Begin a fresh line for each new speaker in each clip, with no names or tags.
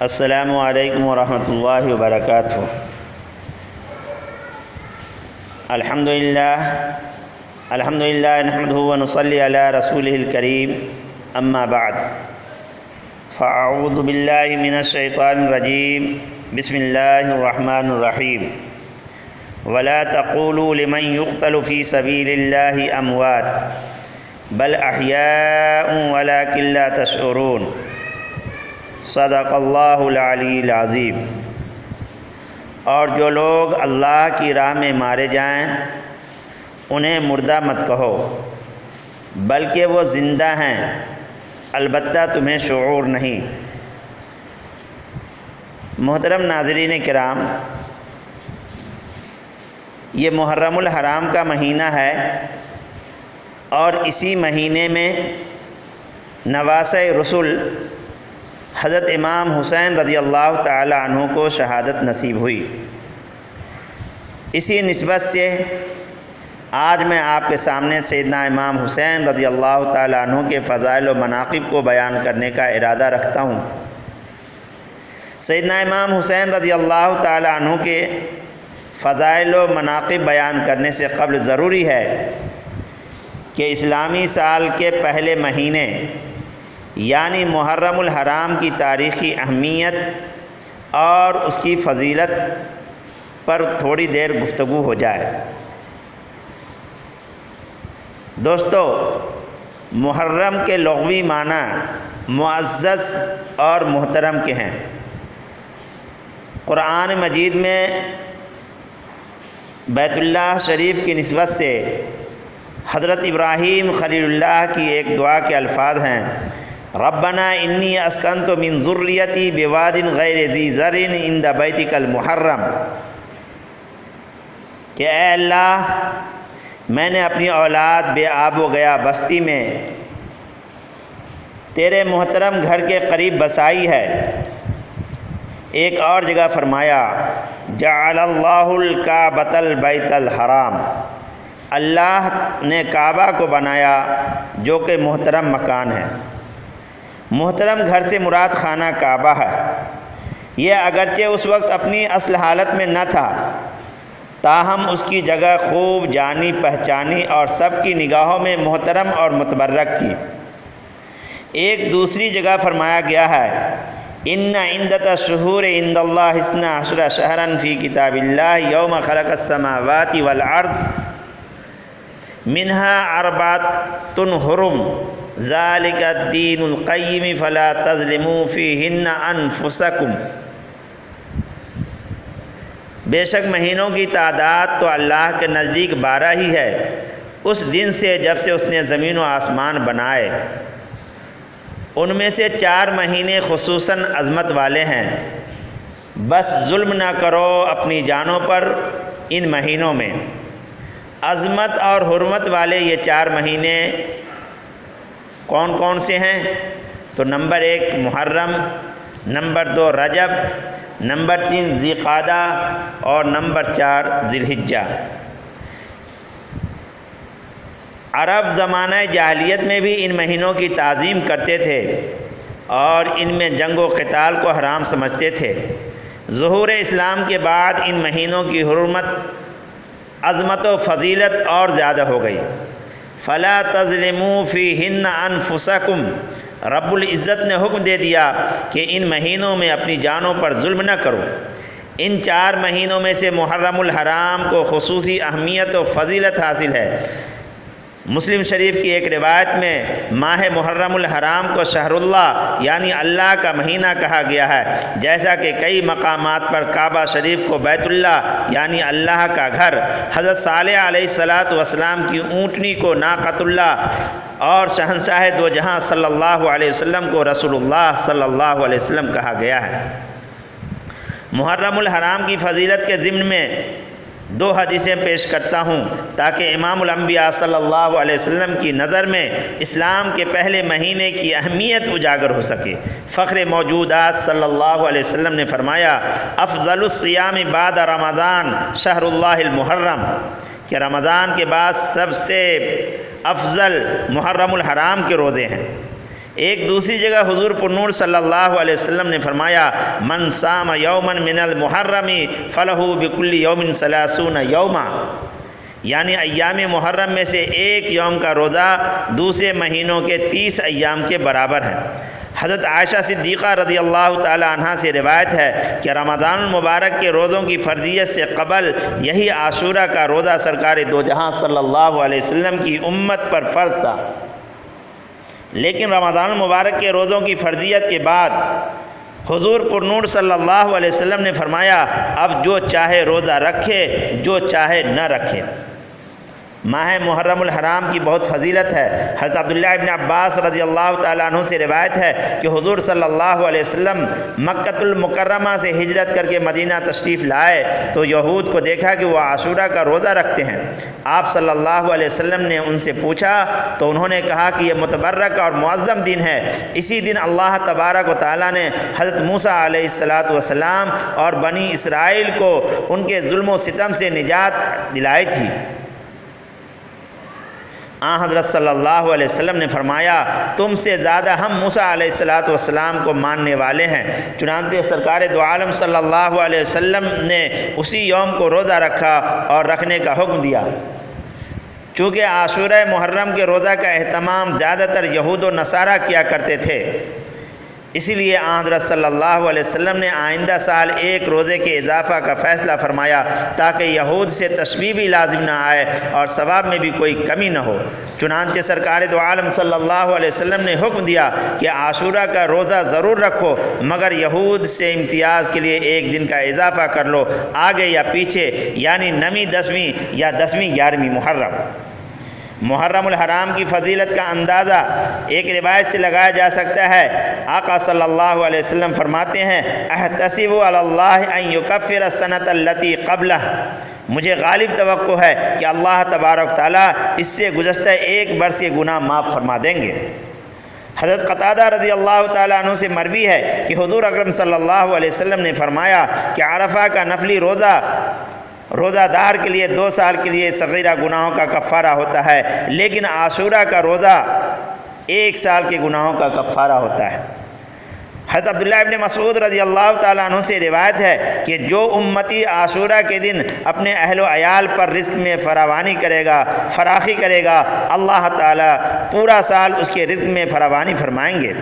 السلام علیکم ورحمۃ اللہ وبرکاتہ۔ الحمدللہ نحمدہ ونصلی علی رسولہ الکریم، اما بعد فاعوذ باللہ من الشیطان الرجیم، بسم اللہ الرحمن الرحیم۔ ولا تقولوا لمن يقتل في سبيل الله اموات بل احیاء ولكن لا تشعرون۔ صدق اللہ العلی العظیم۔ اور جو لوگ اللہ کی راہ میں مارے جائیں انہیں مردہ مت کہو، بلکہ وہ زندہ ہیں، البتہ تمہیں شعور نہیں۔ محترم ناظرین کرام، یہ محرم الحرام کا مہینہ ہے اور اسی مہینے میں نواسۂ رسول حضرت امام حسین رضی اللہ تعالی عنہ کو شہادت نصیب ہوئی۔ اسی نسبت سے آج میں آپ کے سامنے سیدنا امام حسین رضی اللہ تعالی عنہ کے فضائل و مناقب کو بیان کرنے کا ارادہ رکھتا ہوں۔ سیدنا امام حسین رضی اللہ تعالی عنہ کے فضائل و مناقب بیان کرنے سے قبل ضروری ہے کہ اسلامی سال کے پہلے مہینے یعنی محرم الحرام کی تاریخی اہمیت اور اس کی فضیلت پر تھوڑی دیر گفتگو ہو جائے۔ دوستو، محرم کے لغوی معنی معزز اور محترم کے ہیں۔ قرآن مجید میں بیت اللہ شریف کی نسبت سے حضرت ابراہیم خلیل اللہ کی ایک دعا کے الفاظ ہیں، ربنا انی اسکنت من ذریتی بواد غیر ذی زرع عند بیتک المحرم، کہ اے اللہ میں نے اپنی اولاد بے آب و گیا بستی میں تیرے محترم گھر کے قریب بسائی ہے۔ ایک اور جگہ فرمایا جعل اللہ الکعبۃ البیت الحرام، اللہ نے کعبہ کو بنایا جو کہ محترم مکان ہے۔ محترم گھر سے مراد خانہ کعبہ ہے۔ یہ اگرچہ اس وقت اپنی اصل حالت میں نہ تھا، تاہم اس کی جگہ خوب جانی پہچانی اور سب کی نگاہوں میں محترم اور متبرک تھی۔ ایک دوسری جگہ فرمایا گیا ہے ان عدۃ الشہور عند اللہ 12 شہرا فی کتاب اللہ یوم خلق السماوات والارض منہا اربعۃ حرم ذالک الدین القیم فلا تظلموا فیہن انفسکم۔ بے شک مہینوں کی تعداد تو اللہ کے نزدیک 12 ہی ہے، اس دن سے جب سے اس نے زمین و آسمان بنائے۔ ان میں سے 4 مہینے خصوصاً عظمت والے ہیں، بس ظلم نہ کرو اپنی جانوں پر ان مہینوں میں۔ عظمت اور حرمت والے یہ 4 مہینے کون کون سے ہیں؟ تو نمبر 1 محرم، نمبر 2 رجب، نمبر 3 ذی قعدہ اور نمبر 4 ذی الحجہ۔ عرب زمانہ جاہلیت میں بھی ان مہینوں کی تعظیم کرتے تھے اور ان میں جنگ و قتال کو حرام سمجھتے تھے۔ ظہور اسلام کے بعد ان مہینوں کی حرمت، عظمت و فضیلت اور زیادہ ہو گئی۔ فلا تظلموا فیہن انفسکم، رب العزت نے حکم دے دیا کہ ان مہینوں میں اپنی جانوں پر ظلم نہ کرو۔ ان 4 مہینوں میں سے محرم الحرام کو خصوصی اہمیت و فضیلت حاصل ہے۔ مسلم شریف کی ایک روایت میں ماہ محرم الحرام کو شہر اللہ یعنی اللہ کا مہینہ کہا گیا ہے، جیسا کہ کئی مقامات پر کعبہ شریف کو بیت اللہ یعنی اللہ کا گھر، حضرت صالح علیہ السلام کی اونٹنی کو ناقۃ اللہ اور شہنشاہ دو جہاں صلی اللہ علیہ وسلم کو رسول اللہ صلی اللہ علیہ وسلم کہا گیا ہے۔ محرم الحرام کی فضیلت کے ضمن میں 2 حدیثیں پیش کرتا ہوں تاکہ امام الانبیاء صلی اللہ علیہ وسلم کی نظر میں اسلام کے پہلے مہینے کی اہمیت اجاگر ہو سکے۔ فخر موجودات صلی اللہ علیہ وسلم نے فرمایا افضل الصیام بعد رمضان شہر اللہ المحرم، کہ رمضان کے بعد سب سے افضل محرم الحرام کے روزے ہیں۔ ایک دوسری جگہ حضور پرنور صلی اللہ علیہ وسلم نے فرمایا من صام یومن من المحرم فلہ بکل یوم 30 یوما، یعنی ایام محرم میں سے ایک یوم کا روزہ دوسرے مہینوں کے 30 ایام کے برابر ہے۔ حضرت عائشہ صدیقہ رضی اللہ تعالی عنہ سے روایت ہے کہ رمضان المبارک کے روزوں کی فرضیت سے قبل یہی عاشورہ کا روزہ سرکار دو جہاں صلی اللہ علیہ وسلم کی امت پر فرض تھا، لیکن رمضان المبارک کے روزوں کی فرضیت کے بعد حضور پرنور صلی اللہ علیہ وسلم نے فرمایا اب جو چاہے روزہ رکھے، جو چاہے نہ رکھے۔ ماہ محرم الحرام کی بہت فضیلت ہے۔ حضرت عبداللہ ابن عباس رضی اللہ تعالیٰ عنہ سے روایت ہے کہ حضور صلی اللہ علیہ وسلم مکۃ المکرمہ سے ہجرت کر کے مدینہ تشریف لائے تو یہود کو دیکھا کہ وہ عاشورہ کا روزہ رکھتے ہیں۔ آپ صلی اللہ علیہ وسلم نے ان سے پوچھا تو انہوں نے کہا کہ یہ متبرک اور معظم دن ہے، اسی دن اللہ تبارک و تعالیٰ نے حضرت موسیٰ علیہ السلام اور بنی اسرائیل کو ان کے ظلم و ستم سے نجات دلائی تھی۔ حضرت صلی اللہ علیہ وسلم نے فرمایا تم سے زیادہ ہم موسیٰ علیہ السلام کو ماننے والے ہیں۔ چنانچہ سرکار دو عالم صلی اللہ علیہ وسلم نے اسی یوم کو روزہ رکھا اور رکھنے کا حکم دیا۔ چونکہ عاشورہ محرم کے روزہ کا اہتمام زیادہ تر یہود و نصارہ کیا کرتے تھے، اسی لیے حضرت صلی اللہ علیہ وسلم نے آئندہ سال ایک روزے کے اضافہ کا فیصلہ فرمایا تاکہ یہود سے تشبیہ بھی لازم نہ آئے اور ثواب میں بھی کوئی کمی نہ ہو۔ چنانچہ سرکار دو عالم صلی اللہ علیہ وسلم نے حکم دیا کہ عاشورہ کا روزہ ضرور رکھو، مگر یہود سے امتیاز کے لیے ایک دن کا اضافہ کر لو، آگے یا پیچھے، یعنی 9ویں 10ویں یا 10ویں 11ویں محرم۔ محرم الحرام کی فضیلت کا اندازہ ایک روایت سے لگایا جا سکتا ہے۔ آقا صلی اللہ علیہ وسلم فرماتے ہیں احتسب علی اللہ ان یکفر السنۃ التی قبلہ، مجھے غالب توقع ہے کہ اللہ تبارک تعالیٰ اس سے گزشتہ ایک برس کے گناہ معاف فرما دیں گے۔ حضرت قتادہ رضی اللہ تعالیٰ عنہ سے مروی ہے کہ حضور اکرم صلی اللہ علیہ وسلم نے فرمایا کہ عرفہ کا نفلی روزہ دار کے لیے 2 سال کے لیے صغیرہ گناہوں کا کفارہ ہوتا ہے، لیکن عاشورہ کا روزہ 1 سال کے گناہوں کا کفارہ ہوتا ہے۔ حضرت عبداللہ ابن مسعود رضی اللہ تعالیٰ عنہ سے روایت ہے کہ جو امتی عاشورہ کے دن اپنے اہل و عیال پر رزق میں فراوانی کرے گا، فراخی کرے گا، اللہ تعالیٰ پورا سال اس کے رزق میں فراوانی فرمائیں گے۔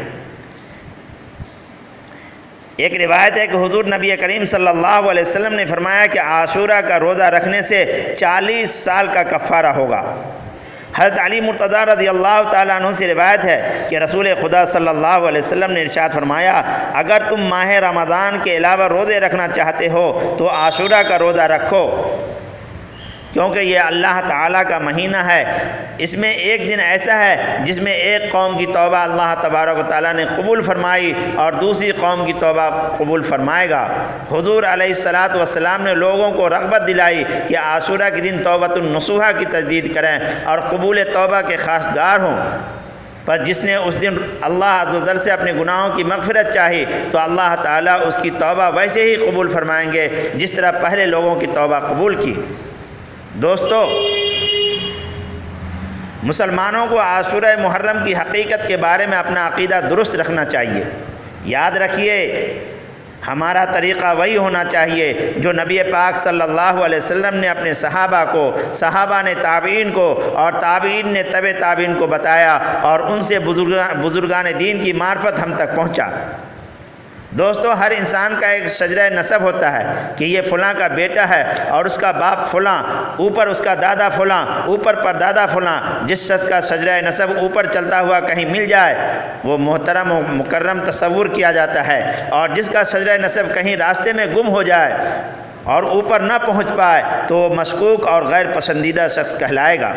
ایک روایت ہے کہ حضور نبی کریم صلی اللہ علیہ وسلم نے فرمایا کہ عاشورہ کا روزہ رکھنے سے 40 سال کا کفارہ ہوگا۔ حضرت علی مرتضیٰ رضی اللہ تعالیٰ عنہ سے روایت ہے کہ رسول خدا صلی اللہ علیہ وسلم نے ارشاد فرمایا اگر تم ماہ رمضان کے علاوہ روزے رکھنا چاہتے ہو تو عاشورہ کا روزہ رکھو، کیونکہ یہ اللہ تعالیٰ کا مہینہ ہے، اس میں ایک دن ایسا ہے جس میں ایک قوم کی توبہ اللہ تبارک و تعالیٰ نے قبول فرمائی اور دوسری قوم کی توبہ قبول فرمائے گا۔ حضور علیہ السلام نے لوگوں کو رغبت دلائی کہ عاشورہ کے دن توبۃ النصوحہ کی تجدید کریں اور قبول توبہ کے خواستگار ہوں۔ پر جس نے اس دن اللہ عز و جل سے اپنے گناہوں کی مغفرت چاہی تو اللہ تعالیٰ اس کی توبہ ویسے ہی قبول فرمائیں گے جس طرح پہلے لوگوں کی توبہ قبول کی۔ دوستو، مسلمانوں کو عاشورہ محرم کی حقیقت کے بارے میں اپنا عقیدہ درست رکھنا چاہیے۔ یاد رکھیے ہمارا طریقہ وہی ہونا چاہیے جو نبی پاک صلی اللہ علیہ وسلم نے اپنے صحابہ نے تابعین کو اور تابعین نے تبع تابعین کو بتایا اور ان سے بزرگان دین کی معرفت ہم تک پہنچا۔ دوستو، ہر انسان کا ایک شجرہ نسب ہوتا ہے کہ یہ فلاں کا بیٹا ہے اور اس کا باپ فلاں، اوپر اس کا دادا فلاں، اوپر پر دادا فلاں۔ جس شخص کا شجرہ نسب اوپر چلتا ہوا کہیں مل جائے وہ محترم و مکرم تصور کیا جاتا ہے، اور جس کا شجرہ نسب کہیں راستے میں گم ہو جائے اور اوپر نہ پہنچ پائے تو وہ مشکوک اور غیر پسندیدہ شخص کہلائے گا۔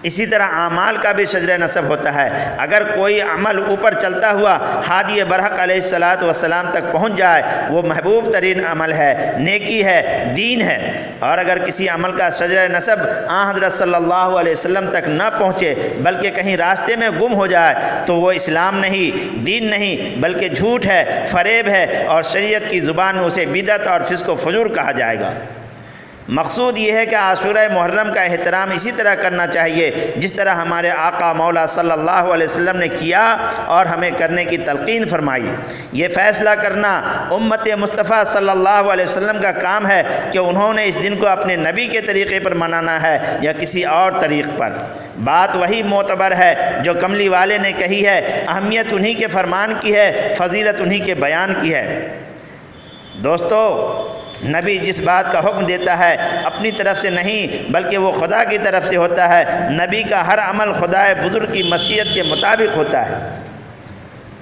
اسی طرح اعمال کا بھی شجرہ نسب ہوتا ہے۔ اگر کوئی عمل اوپر چلتا ہوا ہادی برحق علیہ السلام تک پہنچ جائے وہ محبوب ترین عمل ہے، نیکی ہے، دین ہے، اور اگر کسی عمل کا شجرہ نسب حضرت صلی اللہ علیہ وسلم تک نہ پہنچے بلکہ کہیں راستے میں گم ہو جائے تو وہ اسلام نہیں، دین نہیں، بلکہ جھوٹ ہے، فریب ہے، اور شریعت کی زبان میں اسے بدعت اور فسق و فجور کہا جائے گا۔ مقصود یہ ہے کہ عاشورہ محرم کا احترام اسی طرح کرنا چاہیے جس طرح ہمارے آقا مولا صلی اللہ علیہ وسلم نے کیا اور ہمیں کرنے کی تلقین فرمائی۔ یہ فیصلہ کرنا امت مصطفیٰ صلی اللہ علیہ وسلم کا کام ہے کہ انہوں نے اس دن کو اپنے نبی کے طریقے پر منانا ہے یا کسی اور طریق پر۔ بات وہی معتبر ہے جو کملی والے نے کہی ہے، اہمیت انہی کے فرمان کی ہے، فضیلت انہی کے بیان کی ہے۔ دوستو، نبی جس بات کا حکم دیتا ہے اپنی طرف سے نہیں بلکہ وہ خدا کی طرف سے ہوتا ہے۔ نبی کا ہر عمل خدائے بزرگ کی مشیت کے مطابق ہوتا ہے۔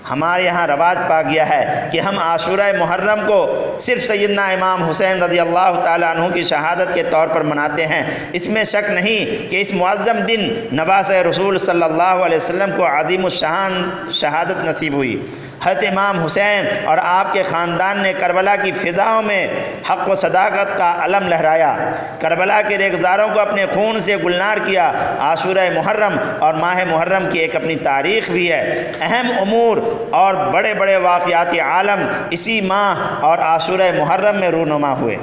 ہمارے یہاں رواج پا گیا ہے کہ ہم عاشورہ محرم کو صرف سیدنا امام حسین رضی اللہ تعالیٰ عنہ کی شہادت کے طور پر مناتے ہیں۔ اس میں شک نہیں کہ اس معظم دن نواسۂ رسول صلی اللہ علیہ وسلم کو عظیم الشان شہادت نصیب ہوئی۔ حضرت امام حسین اور آپ کے خاندان نے کربلا کی فضاؤں میں حق و صداقت کا علم لہرایا، کربلا کے ریگزاروں کو اپنے خون سے گلنار کیا۔ عاشورہ محرم اور ماہ محرم کی ایک اپنی تاریخ بھی ہے۔ اہم امور اور بڑے بڑے واقعات عالم اسی ماہ اور عاشورہ محرم میں رونما ہوئے۔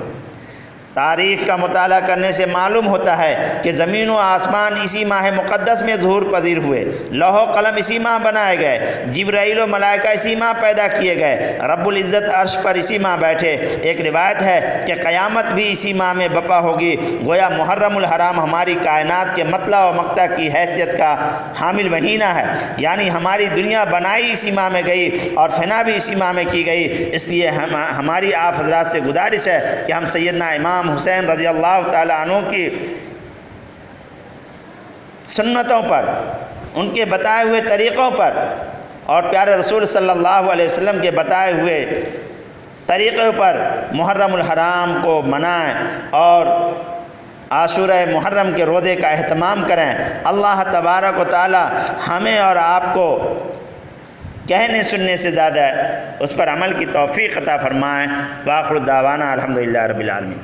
تاریخ کا مطالعہ کرنے سے معلوم ہوتا ہے کہ زمین و آسمان اسی ماہ مقدس میں ظہور پذیر ہوئے، لوح و قلم اسی ماہ بنائے گئے، جبرائیل و ملائکہ اسی ماہ پیدا کیے گئے، رب العزت عرش پر اسی ماہ بیٹھے۔ ایک روایت ہے کہ قیامت بھی اسی ماہ میں برپا ہوگی۔ گویا محرم الحرام ہماری کائنات کے مطلع و مقطع کی حیثیت کا حامل مہینہ ہے، یعنی ہماری دنیا بنائی اسی ماہ میں گئی اور فنا بھی اسی ماہ میں کی گئی۔ اس لیے ہماری آپ حضرات سے گزارش ہے کہ ہم سیدنا امام حسین رضی اللہ تعالیٰ عنہ کی سنتوں پر، ان کے بتائے ہوئے طریقوں پر اور پیارے رسول صلی اللہ علیہ وسلم کے بتائے ہوئے طریقے پر محرم الحرام کو منائیں اور عاشورہ محرم کے روزے کا اہتمام کریں۔ اللہ تبارک و تعالی ہمیں اور آپ کو کہنے سننے سے زیادہ اس پر عمل کی توفیق عطا فرمائیں۔ وآخر دعوانا الحمدللہ رب العالمین۔